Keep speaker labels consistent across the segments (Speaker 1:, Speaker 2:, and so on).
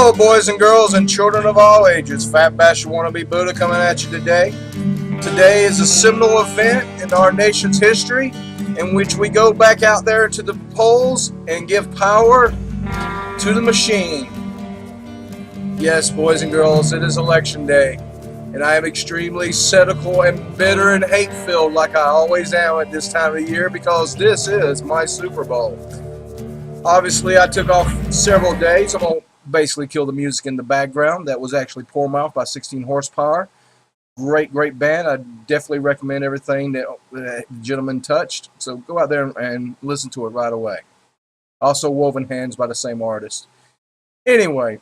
Speaker 1: Hello, boys and girls and children of all ages. Fat Basher Wannabe Buddha coming at you today. Today is a seminal event in our nation's history in which we go back out there to the polls and give power to the machine. Yes, boys and girls, it is election day, and I am extremely cynical and bitter and hate-filled like I always am at this time of the year because this is my Super Bowl. Obviously, I took off several days. I'm going to basically kill the music in the background. That was actually Poor Mouth by 16 Horsepower. Great band. I definitely recommend everything that the gentleman touched. So go out there and listen to it right away. Also, Woven Hands by the same artist. Anyway,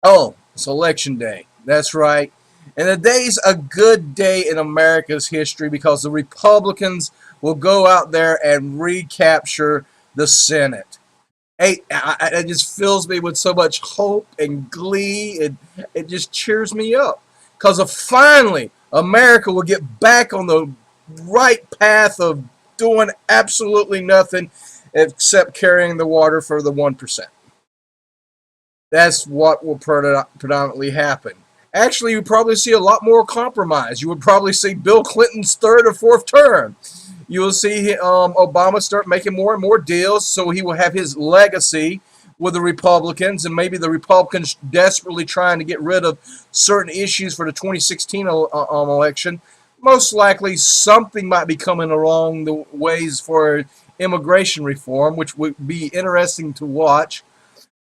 Speaker 1: it's election day. That's right. And the day's a good day in America's history because the Republicans will go out there and recapture the Senate. It just fills me with so much hope and glee. It just cheers me up. Because finally, America will get back on the right path of doing absolutely nothing except carrying the water for the 1%. That's what will predominantly happen. Actually, you probably see a lot more compromise. You would probably see Bill Clinton's third or fourth term. You will see Obama start making more and more deals, so he will have his legacy with the Republicans, and maybe the Republicans desperately trying to get rid of certain issues for the 2016 election. Most likely something might be coming along the ways for immigration reform, which would be interesting to watch.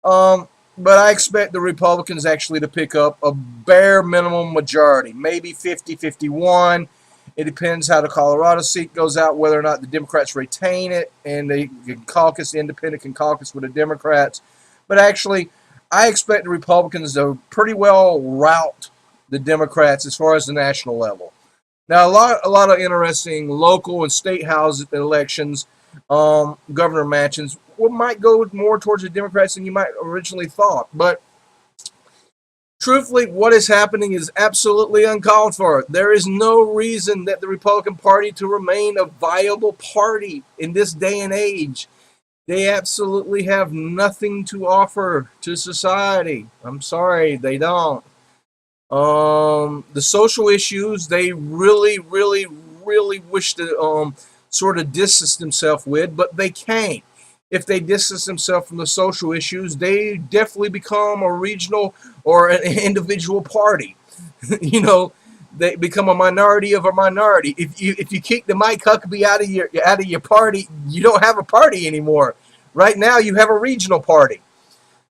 Speaker 1: But I expect the Republicans actually to pick up a bare minimum majority, maybe 50-51. It depends how the Colorado seat goes out, whether or not the Democrats retain it, and they can caucus, the independent can caucus with the Democrats. But actually, I expect the Republicans to pretty well rout the Democrats as far as the national level. Now, a lot of interesting local and state house elections, governor matches, might go more towards the Democrats than you might originally thought. But truthfully, what is happening is absolutely uncalled for. There is no reason that the Republican Party to remain a viable party in this day and age. They absolutely have nothing to offer to society. I'm sorry, they don't. The social issues, they really wish to sort of distance themselves with, but they can't. If they distance themselves from the social issues, they definitely become a regional or an individual party. You know, they become a minority of a minority. If you kick the Mike Huckabee out of your party, you don't have a party anymore. Right now, you have a regional party.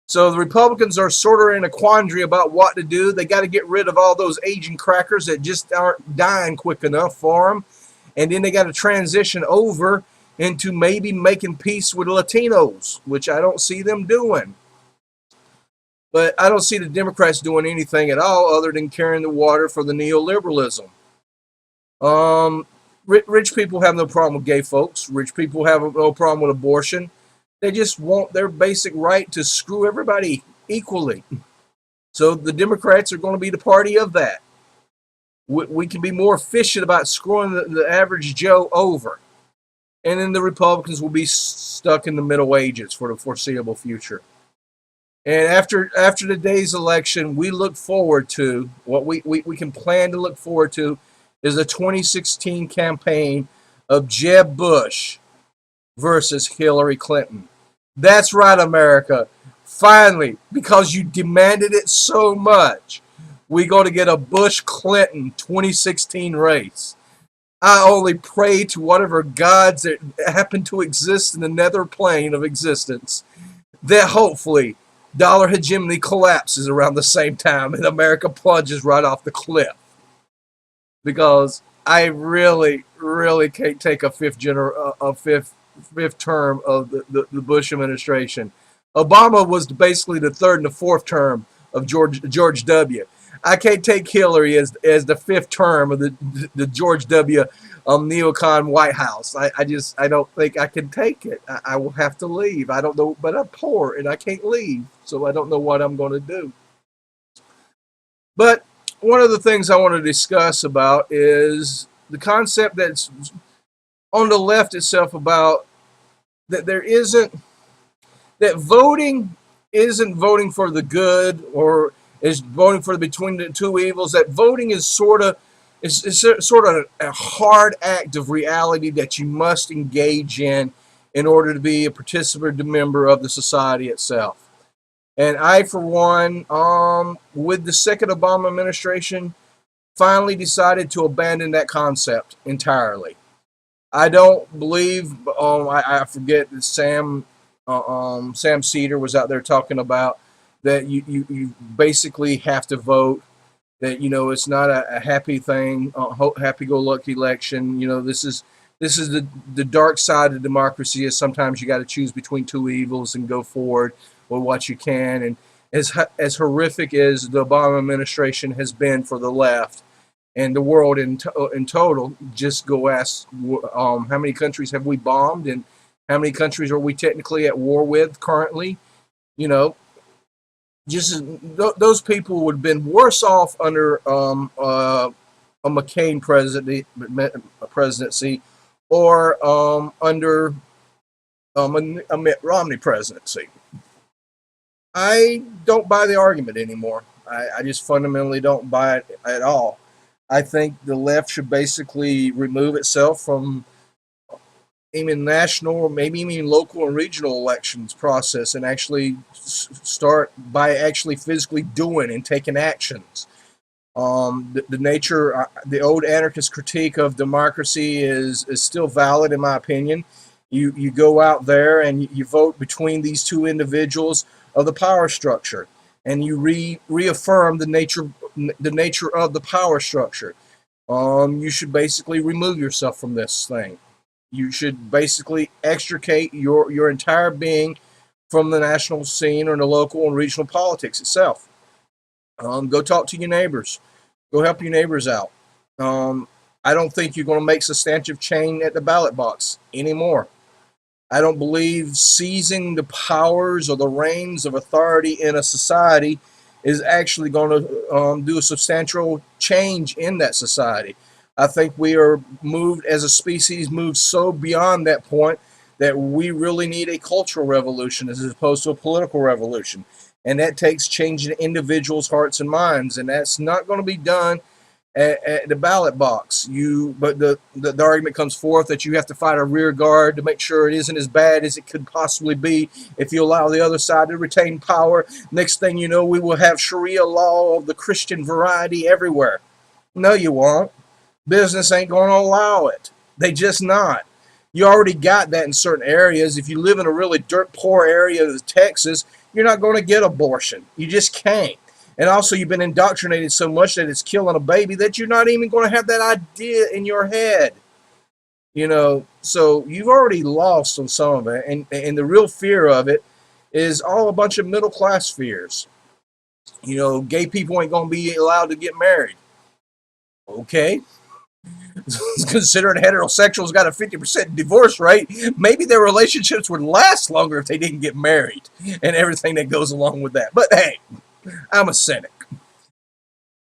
Speaker 1: So the Republicans are sort of in a quandary about what to do. They got to get rid of all those aging crackers that just aren't dying quick enough for them, and then they got to transition over into maybe making peace with Latinos, which I don't see them doing. But I don't see the Democrats doing anything at all other than carrying the water for the neoliberalism. Rich people have no problem with gay folks. Rich people have no problem with abortion. They just want their basic right to screw everybody equally. So the Democrats are going to be the party of that. We can be more efficient about screwing the average Joe over. And then the Republicans will be stuck in the Middle Ages for the foreseeable future. And after today's election, we look forward to, what we can plan to look forward to is the 2016 campaign of Jeb Bush versus Hillary Clinton. That's right, America. Finally, because you demanded it so much, we're going to get a Bush-Clinton 2016 race. I only pray to whatever gods that happen to exist in the nether plane of existence that hopefully dollar hegemony collapses around the same time and America plunges right off the cliff. Because I really can't take a fifth term of the Bush administration. Obama was basically the third and the fourth term of George W. I can't take Hillary as the fifth term of the George W. neocon White House. I don't think I can take it. I will have to leave. I don't know, but I'm poor and I can't leave, so I don't know what I'm going to do. But one of the things I want to discuss about is the concept that's on the left itself about that there isn't, that voting isn't voting for the good or is voting for between the two evils. That voting is sort of a hard act of reality that you must engage in order to be a participant member of the society itself. And I, for one, with the second Obama administration, finally decided to abandon that concept entirely. I don't believe. I forget that Sam Seder was out there talking about that you basically have to vote. That it's not a happy thing, happy-go-lucky election. This is the dark side of democracy. Is sometimes you got to choose between two evils and go forward with what you can. And as horrific as the Obama administration has been for the left and the world in total, just go ask how many countries have we bombed and how many countries are we technically at war with currently? You know, just those people would have been worse off under a McCain presidency or under a Mitt Romney presidency. I don't buy the argument anymore. I just fundamentally don't buy it at all. I think the left should basically remove itself from even national or maybe even local and regional elections process and actually start by actually physically doing and taking actions. The old anarchist critique of democracy is still valid in my opinion. You go out there and you vote between these two individuals of the power structure, and you reaffirm the nature of the power structure. You should basically remove yourself from this thing. You should basically extricate your entire being from the national scene or the local and regional politics itself. Go talk to your neighbors. Go help your neighbors out. I don't think you're going to make substantive change at the ballot box anymore. I don't believe seizing the powers or the reins of authority in a society is actually going to do a substantial change in that society. I think we are moved as a species, moved so beyond that point that we really need a cultural revolution as opposed to a political revolution. And that takes changing individuals' hearts and minds. And that's not going to be done at the ballot box. But the argument comes forth that you have to fight a rear guard to make sure it isn't as bad as it could possibly be if you allow the other side to retain power. Next thing you know, we will have Sharia law of the Christian variety everywhere. No, you won't. Business ain't going to allow it. They just not. You already got that in certain areas. If you live in a really dirt poor area of Texas, you're not going to get abortion. You just can't. And also, you've been indoctrinated so much that it's killing a baby that you're not even going to have that idea in your head. So you've already lost on some of it. And the real fear of it is all a bunch of middle class fears. Gay people ain't going to be allowed to get married. Okay. Considering heterosexuals got a 50% divorce rate, maybe their relationships would last longer if they didn't get married and everything that goes along with that. But hey, I'm a cynic.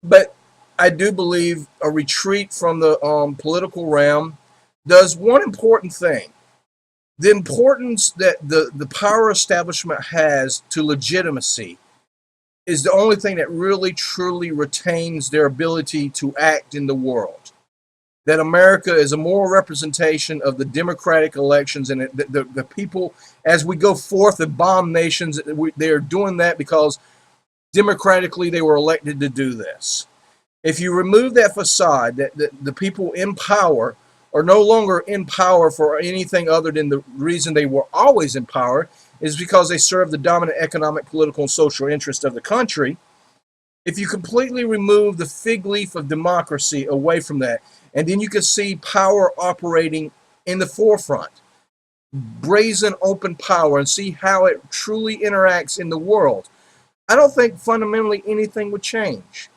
Speaker 1: But I do believe a retreat from the political realm does one important thing. The importance that the power establishment has to legitimacy is the only thing that really truly retains their ability to act in the world. That America is a moral representation of the democratic elections, and the people, as we go forth and bomb nations, they are doing that because democratically they were elected to do this. If you remove that facade, that the people in power are no longer in power for anything other than the reason they were always in power, is because they serve the dominant economic, political, and social interest of the country. If you completely remove the fig leaf of democracy away from that, and then you can see power operating in the forefront, brazen open power, and see how it truly interacts in the world, I don't think fundamentally anything would change.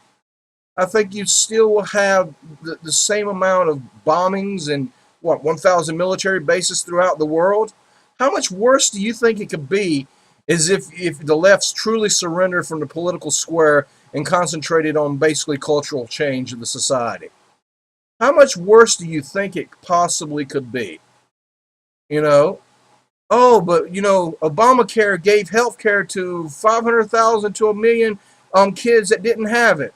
Speaker 1: I think you still will have the same amount of bombings and 1,000 military bases throughout the world. How much worse do you think it could be as if the left's truly surrendered from the political square and concentrated on basically cultural change of the society? How much worse do you think it possibly could be? Oh, but Obamacare gave health care to 500,000 to a million kids that didn't have it.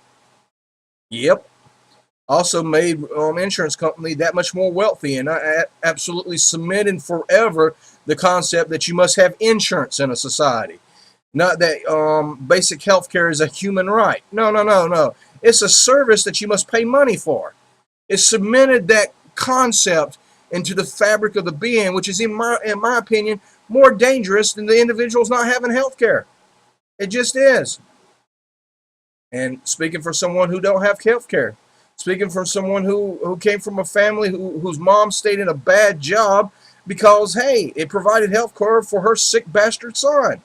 Speaker 1: Yep. Also made insurance company that much more wealthy, and I absolutely cemented forever the concept that you must have insurance in a society. Not that basic health care is a human right. No, no, no, no. It's a service that you must pay money for. It cemented that concept into the fabric of the being, which is, in my opinion, more dangerous than the individuals not having health care. It just is. And speaking for someone who don't have health care, speaking from someone who came from a family whose mom stayed in a bad job because, hey, it provided health care for her sick bastard son.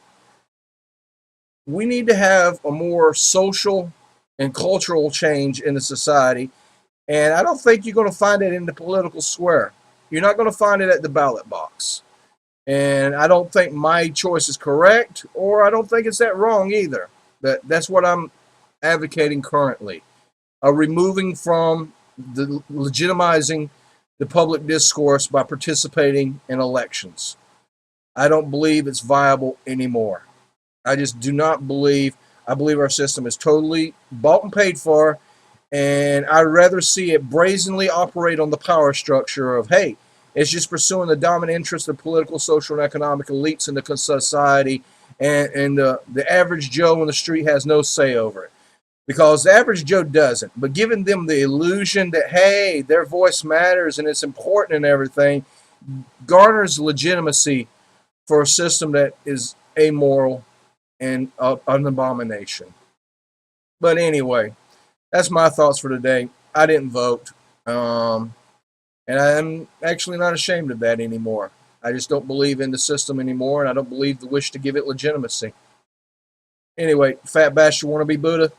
Speaker 1: We need to have a more social and cultural change in the society, and I don't think you're going to find it in the political square. You're not going to find it at the ballot box. And I don't think my choice is correct, or I don't think it's that wrong either. That's what I'm advocating currently. Removing from the legitimizing the public discourse by participating in elections. I don't believe it's viable anymore. I just do not believe. I believe our system is totally bought and paid for, and I'd rather see it brazenly operate on the power structure of, hey, it's just pursuing the dominant interests of political, social, and economic elites in the society, and the average Joe on the street has no say over it. Because the average Joe doesn't. But giving them the illusion that, hey, their voice matters and it's important and everything, garners legitimacy for a system that is amoral and an abomination. But anyway, that's my thoughts for today. I didn't vote. And I'm actually not ashamed of that anymore. I just don't believe in the system anymore, and I don't believe the wish to give it legitimacy. Anyway, Fat Bastard Wannabe Buddha,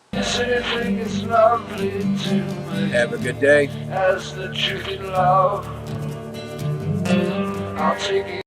Speaker 1: have a good day. As the truth in love, I'll take it.